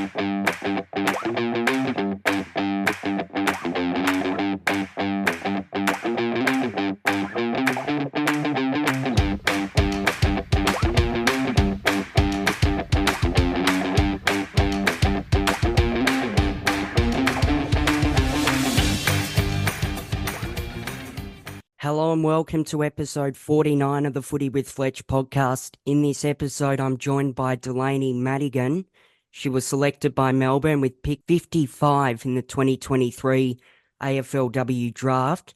Hello and welcome to episode 49 of the Footy with Fletch podcast. In this episode, I'm joined by Delany Madigan. She was selected by Melbourne with pick 55 in the 2023 AFLW draft.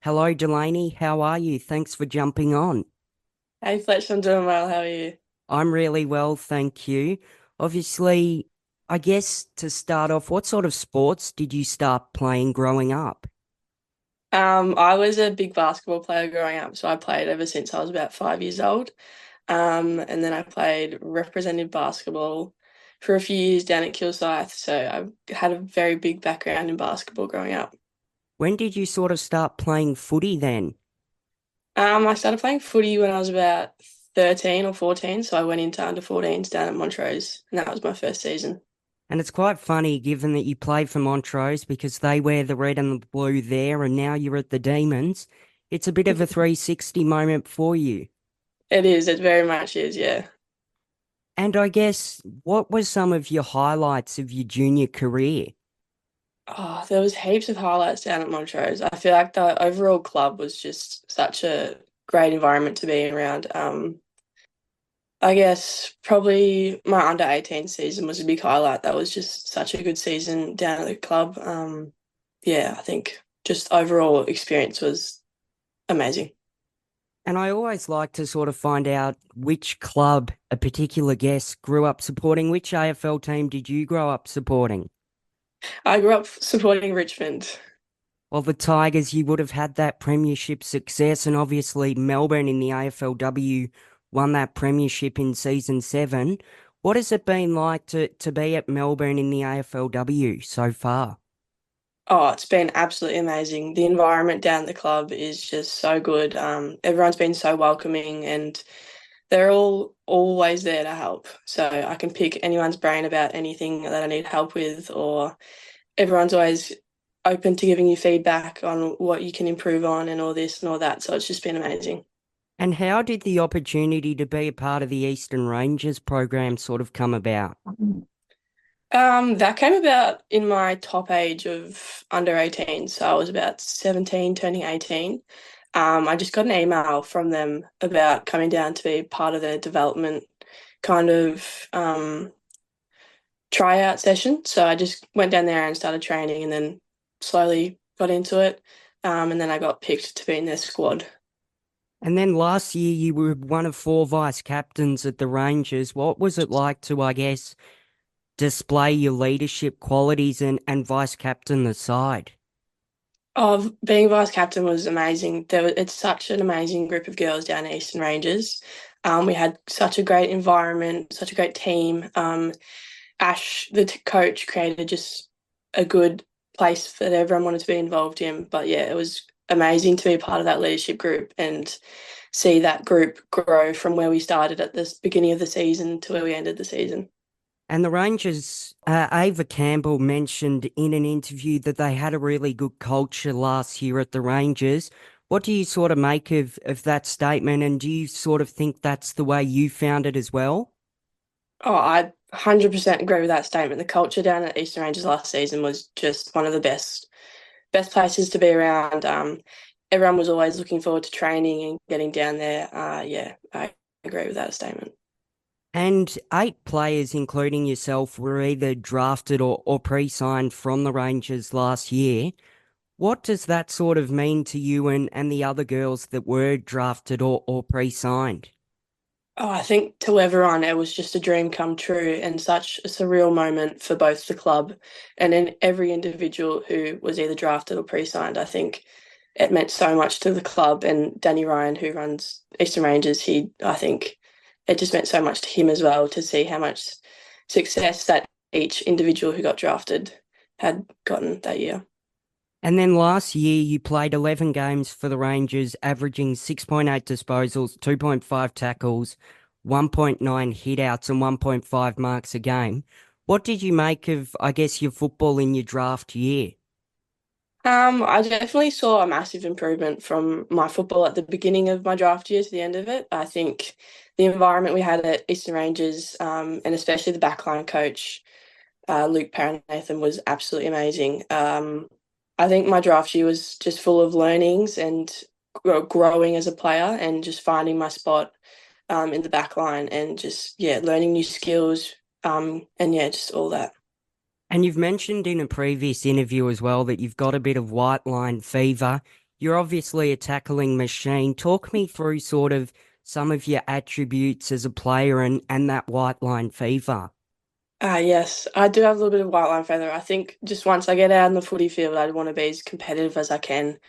Hello, Delany. How are you? Thanks for jumping on. Hey Fletch, I'm doing well. How are you? I'm really well, thank you. Obviously, I guess to start off, what sort of sports did you start playing growing up? I was a big basketball player growing up, so I played ever since I was about 5 years old. And then I played representative basketball for a few years down at Kilsyth, so I had a very big background in basketball growing up. When did you sort of start playing footy then? I started playing footy when I was about 13 or 14, so I went into under 14s down at Montrose, and that was my first season. And it's quite funny given that you played for Montrose because they wear the red and the blue there and now you're at the Demons. It's a bit of a 360 moment for you. It is, it very much is, yeah. And I guess, what were some of your highlights of your junior career? Oh, there was heaps of highlights down at Montrose. I feel like the overall club was just such a great environment to be around. I guess probably my under 18 season was a big highlight. That was just such a good season down at the club. Yeah, I think just overall experience was amazing. And I always like to sort of find out which club a particular guest grew up supporting. Which AFL team did you grow up supporting? I grew up supporting Richmond. Well, the Tigers, you would have had that premiership success, and obviously Melbourne in the AFLW won that premiership in season 7. What has it been like to be at Melbourne in the AFLW so far? Oh, it's been absolutely amazing. The environment down at the club is just so good. Everyone's been so welcoming and they're all always there to help. So I can pick anyone's brain about anything that I need help with, or everyone's always open to giving you feedback on what you can improve on and all this and all that. So it's just been amazing. And how did the opportunity to be a part of the Eastern Rangers program sort of come about? That came about in my top age of under 18. So I was about 17, turning 18. I just got an email from them about coming down to be part of their development kind of tryout session. So I just went down there and started training and then slowly got into it. And then I got picked to be in their squad. And then last year you were one of 4 vice captains at the Rangers. What was it like to, I guess, display your leadership qualities and vice captain the side? Of being vice captain was amazing. It's such an amazing group of girls down at Eastern Rangers. We had such a great environment, such a great team. Ash, the coach, created just a good place that everyone wanted to be involved in. But yeah, it was amazing to be a part of that leadership group and see that group grow from where we started at the beginning of the season to where we ended the season. And the Rangers, Ava Campbell mentioned in an interview that they had a really good culture last year at the Rangers. What do you sort of make of that statement, and do you sort of think that's the way you found it as well? Oh, I 100% agree with that statement. The culture down at Eastern Rangers last season was just one of the best places to be around. Everyone was always looking forward to training and getting down there. Yeah, I agree with that statement. And 8 players, including yourself, were either drafted or pre-signed from the Rangers last year. What does that sort of mean to you and the other girls that were drafted or pre-signed? Oh, I think to everyone, it was just a dream come true and such a surreal moment for both the club and in every individual who was either drafted or pre-signed. I think it meant so much to the club, and Danny Ryan, who runs Eastern Rangers, I think it just meant so much to him as well to see how much success that each individual who got drafted had gotten that year. And then last year, you played 11 games for the Rangers, averaging 6.8 disposals, 2.5 tackles, 1.9 hitouts, and 1.5 marks a game. What did you make of, I guess, your football in your draft year? I definitely saw a massive improvement from my football at the beginning of my draft year to the end of it. I think the environment we had at Eastern Rangers, and especially the backline coach, Luke Paranathan, was absolutely amazing. I think my draft year was just full of learnings and growing as a player and just finding my spot in the backline and just, yeah, learning new skills, and yeah, just all that. And you've mentioned in a previous interview as well that you've got a bit of white line fever. You're obviously a tackling machine. Talk me through sort of some of your attributes as a player and that white line fever. Yes, I do have a little bit of white line feather. I think just once I get out in the footy field, I want to be as competitive as I can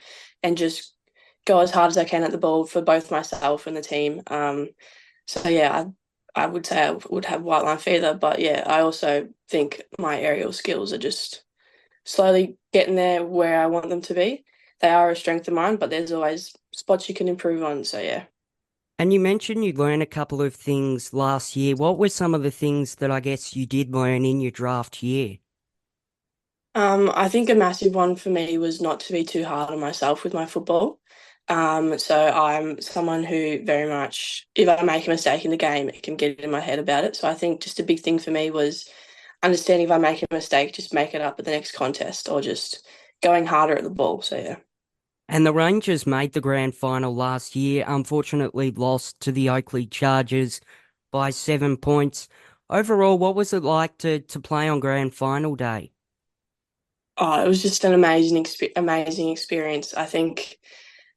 and just go as hard as I can at the ball for both myself and the team. So yeah, I would say I would have white line feather, but yeah, I also think my aerial skills are just slowly getting there where I want them to be. They are a strength of mine, but there's always spots you can improve on. So yeah. And you mentioned you learned a couple of things last year. What were some of the things that I guess you did learn in your draft year? I think a massive one for me was not to be too hard on myself with my football. So I'm someone who very much, if I make a mistake in the game, it can get in my head about it. So I think just a big thing for me was understanding if I make a mistake, just make it up at the next contest or just going harder at the ball. So yeah. And the Rangers made the grand final last year, unfortunately lost to the Oakley Chargers by 7 points. Overall, what was it like to play on grand final day? Oh, it was just an amazing experience. I think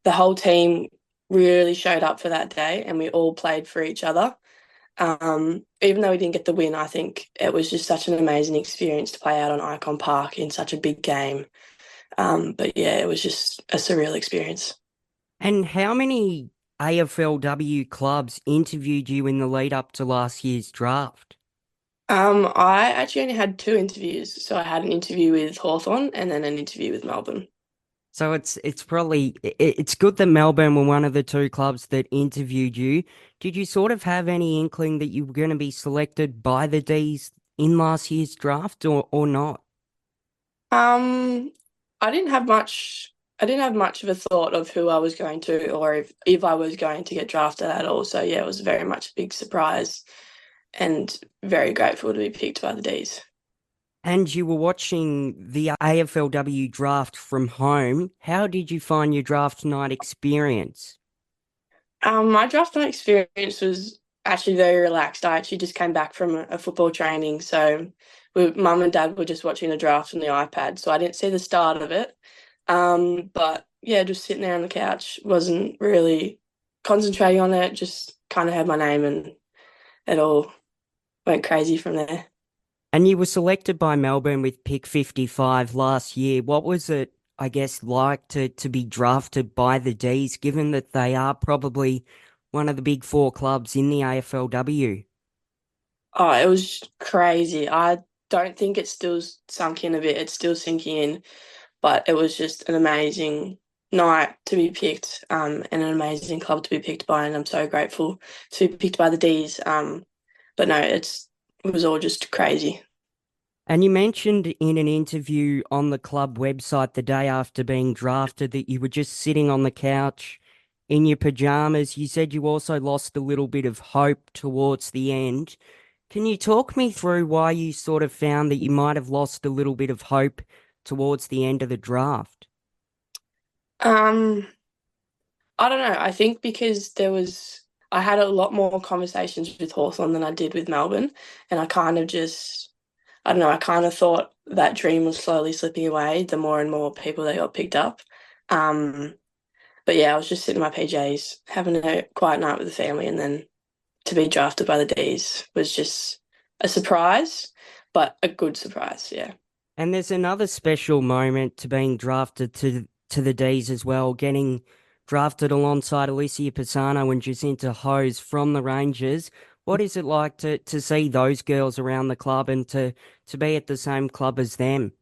the whole team really showed up for that day and we all played for each other. Even though we didn't get the win, I think it was just such an amazing experience to play out on Icon Park in such a big game. But yeah, it was just a surreal experience. And how many AFLW clubs interviewed you in the lead up to last year's draft? I actually only had two interviews. So I had an interview with Hawthorn and then an interview with Melbourne. So it's probably it's good that Melbourne were one of the two clubs that interviewed you. Did you sort of have any inkling that you were going to be selected by the D's in last year's draft or not? Um, I didn't have much. I didn't have much of a thought of who I was going to, or if I was going to get drafted at all. So yeah, it was very much a big surprise, and very grateful to be picked by the D's. And you were watching the AFLW draft from home. How did you find your draft night experience? My draft night experience was actually very relaxed. I actually just came back from a football training, so mum and dad were just watching the draft on the iPad, so I didn't see the start of it. But yeah, just sitting there on the couch, wasn't really concentrating on it, just kind of had my name and it all went crazy from there. And you were selected by Melbourne with pick 55 last year. What was it, I guess, like to be drafted by the D's, given that they are probably one of the big four clubs in the AFLW? Oh, it was crazy. I don't think it's still sunk in a bit. It's still sinking in, but it was just an amazing night to be picked, and an amazing club to be picked by, and I'm so grateful to be picked by the D's. But no, it was all just crazy. And you mentioned in an interview on the club website the day after being drafted that you were just sitting on the couch in your pajamas. You said you also lost a little bit of hope towards the end. Can you talk me through why you sort of found that you might have lost a little bit of hope towards the end of the draft? Um, I don't know. I think because I had a lot more conversations with Hawthorn than I did with Melbourne, and I kind of just, I don't know, I kind of thought that dream was slowly slipping away the more and more people that got picked up. Um, but yeah, I was just sitting in my PJs, having a quiet night with the family, and then to be drafted by the D's was just a surprise, but a good surprise. Yeah. And there's another special moment to being drafted to the D's as well, getting drafted alongside Alicia Pisano and Jacinta Hose from the Rangers. What is it like to see those girls around the club and to be at the same club as them?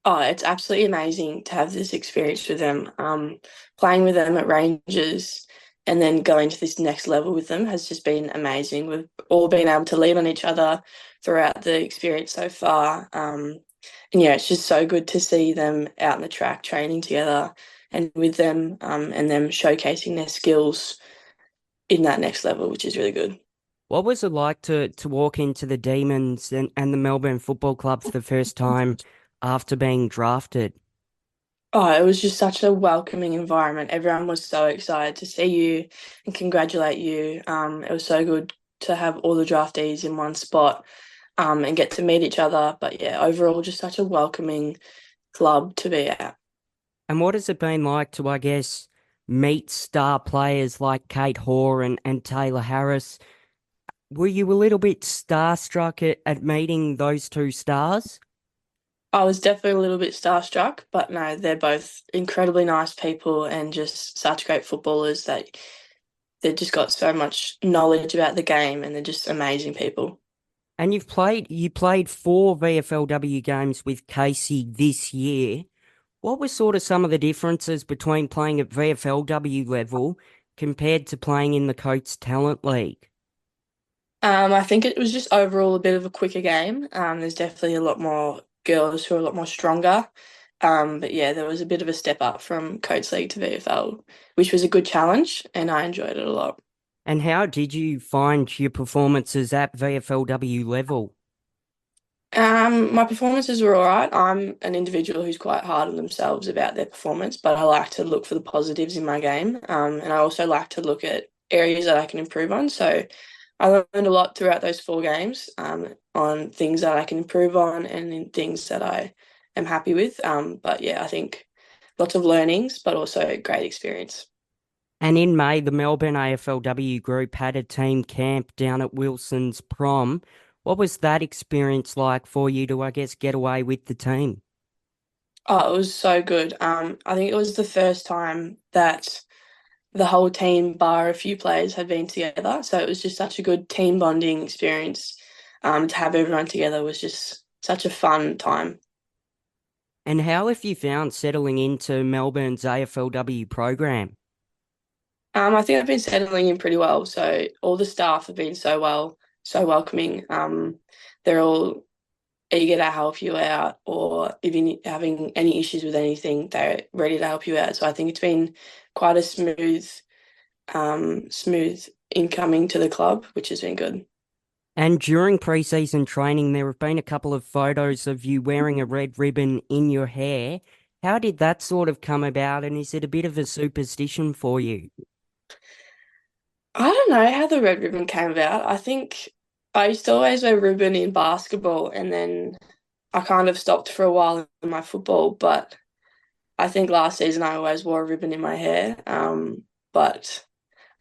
Oh, it's absolutely amazing to have this experience with them. Playing with them at Rangers and then going to this next level with them has just been amazing. We've all been able to lean on each other, throughout the experience so far. And yeah, it's just so good to see them out on the track training together and with them and them showcasing their skills in that next level, which is really good. What was it like to walk into the Demons and the Melbourne Football Club for the first time after being drafted? Oh, it was just such a welcoming environment. Everyone was so excited to see you and congratulate you. It was so good to have all the draftees in one spot and get to meet each other. But yeah, overall, just such a welcoming club to be at. And what has it been like to, I guess, meet star players like Kate Hoare and Taylor Harris? Were you a little bit starstruck at meeting those two stars? I was definitely a little bit starstruck, but no, they're both incredibly nice people and just such great footballers that they've just got so much knowledge about the game and they're just amazing people. And you played 4 VFLW games with Casey this year. What were sort of some of the differences between playing at VFLW level compared to playing in the Coates Talent League? I think it was just overall a bit of a quicker game. There's definitely a lot more girls who are a lot more stronger. But yeah, there was a bit of a step up from Coates League to VFL, which was a good challenge, and I enjoyed it a lot. And how did you find your performances at VFLW level? My performances were all right. I'm an individual who's quite hard on themselves about their performance, but I like to look for the positives in my game. And I also like to look at areas that I can improve on. So I learned a lot throughout those 4 games on things that I can improve on and in things that I am happy with. But yeah, I think lots of learnings, but also a great experience. And in May, the Melbourne AFLW group had a team camp down at Wilson's Prom. What was that experience like for you to, I guess, get away with the team? Oh, it was so good. I think it was the first time that the whole team, bar a few players, had been together. So it was just such a good team bonding experience. To have everyone together was just such a fun time. And how have you found settling into Melbourne's AFLW program? I think I've been settling in pretty well. So all the staff have been so welcoming. They're all eager to help you out, or if you're having any issues with anything, they're ready to help you out. So I think it's been quite a smooth incoming to the club, which has been good. And during pre-season training, there have been a couple of photos of you wearing a red ribbon in your hair. How did that sort of come about, and is it a bit of a superstition for you? I don't know how the red ribbon came about. I think I used to always wear ribbon in basketball, and then I kind of stopped for a while in my football. But I think last season I always wore a ribbon in my hair. But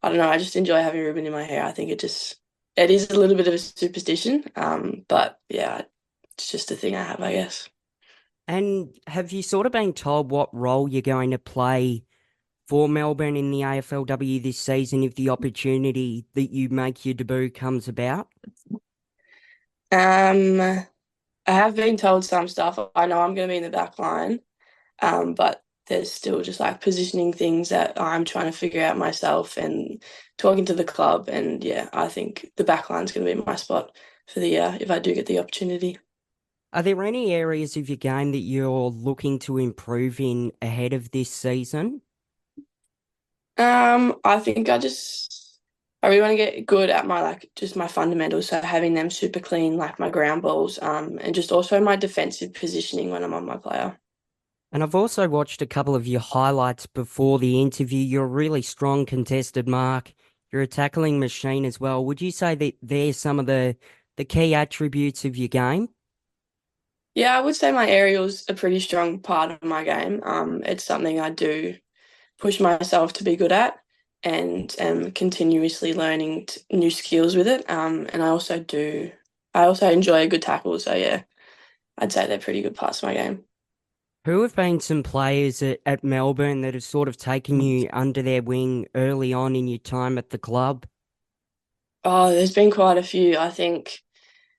I don't know. I just enjoy having a ribbon in my hair. I think it is a little bit of a superstition. But yeah, it's just a thing I have, I guess. And have you sort of been told what role you're going to play for Melbourne in the AFLW this season if the opportunity that you make your debut comes about? Um, I have been told some stuff. I know I'm going to be in the back line. But there's still just like positioning things that I'm trying to figure out myself and talking to the club. And yeah, I think the back line's going to be my spot for the year if I do get the opportunity. Are there any areas of your game that you're looking to improve in ahead of this season? I think I really want to get good at my like just my fundamentals, so having them super clean, like my ground balls, and just also my defensive positioning when I'm on my player. And I've also watched a couple of your highlights before the interview. You're a really strong contested mark. You're a tackling machine as well. Would you say that they're some of the key attributes of your game? Yeah, I would say my aerial's a pretty strong part of my game. It's something I do push myself to be good at and am continuously learning new skills with it. And I also enjoy a good tackle. So yeah, I'd say they're pretty good parts of my game. Who have been some players at Melbourne that have sort of taken you under their wing early on in your time at the club? Oh, there's been quite a few. I think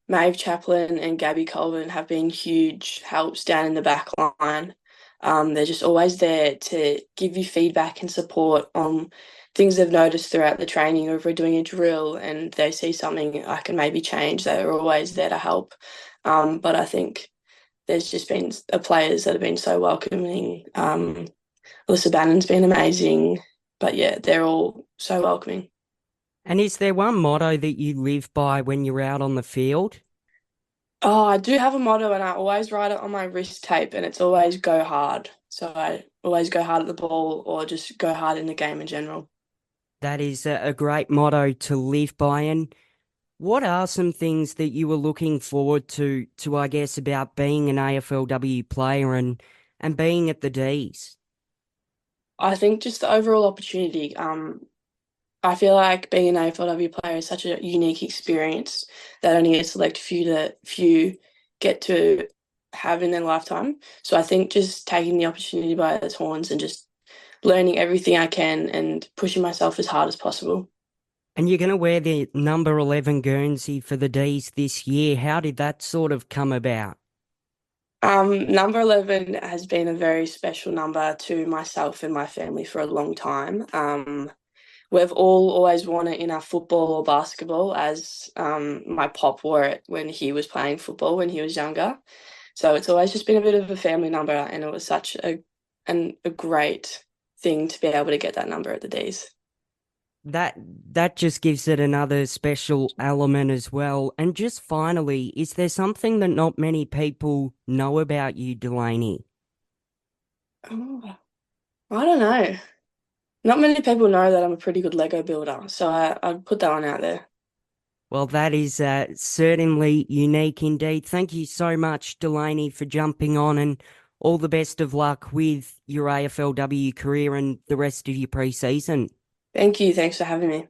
Maeve Chaplin and Gabby Colvin have been huge helps down in the back line. They're just always there to give you feedback and support on things they've noticed throughout the training, or if we're doing a drill and they see something I can maybe change, they're always there to help. But I think there's just been players that have been so welcoming. Alyssa Bannon's been amazing, but yeah, they're all so welcoming. And is there one motto that you live by when you're out on the field? Oh, I do have a motto and I always write it on my wrist tape and it's always go hard. So I always go hard at the ball or just go hard in the game in general. That is a great motto to live by. And what are some things that you were looking forward to I guess, about being an AFLW player and being at the D's? I think just the overall opportunity. I feel like being an AFLW player is such a unique experience that only a select few get to have in their lifetime. So I think just taking the opportunity by its horns and just learning everything I can and pushing myself as hard as possible. And you're going to wear the number 11 Guernsey for the D's this year. How did that sort of come about? Number 11 has been a very special number to myself and my family for a long time. We've all always worn it in our football or basketball, as my pop wore it when he was playing football when he was younger. So it's always just been a bit of a family number, and it was such a great thing to be able to get that number at the D's. That that just gives it another special element as well. And just finally, is there something that not many people know about you, Delany? Oh, I don't know. Not many people know that I'm a pretty good Lego builder, so I'd put that one out there. Well, that is certainly unique indeed. Thank you so much, Delany, for jumping on, and all the best of luck with your AFLW career and the rest of your pre-season. Thank you. Thanks for having me.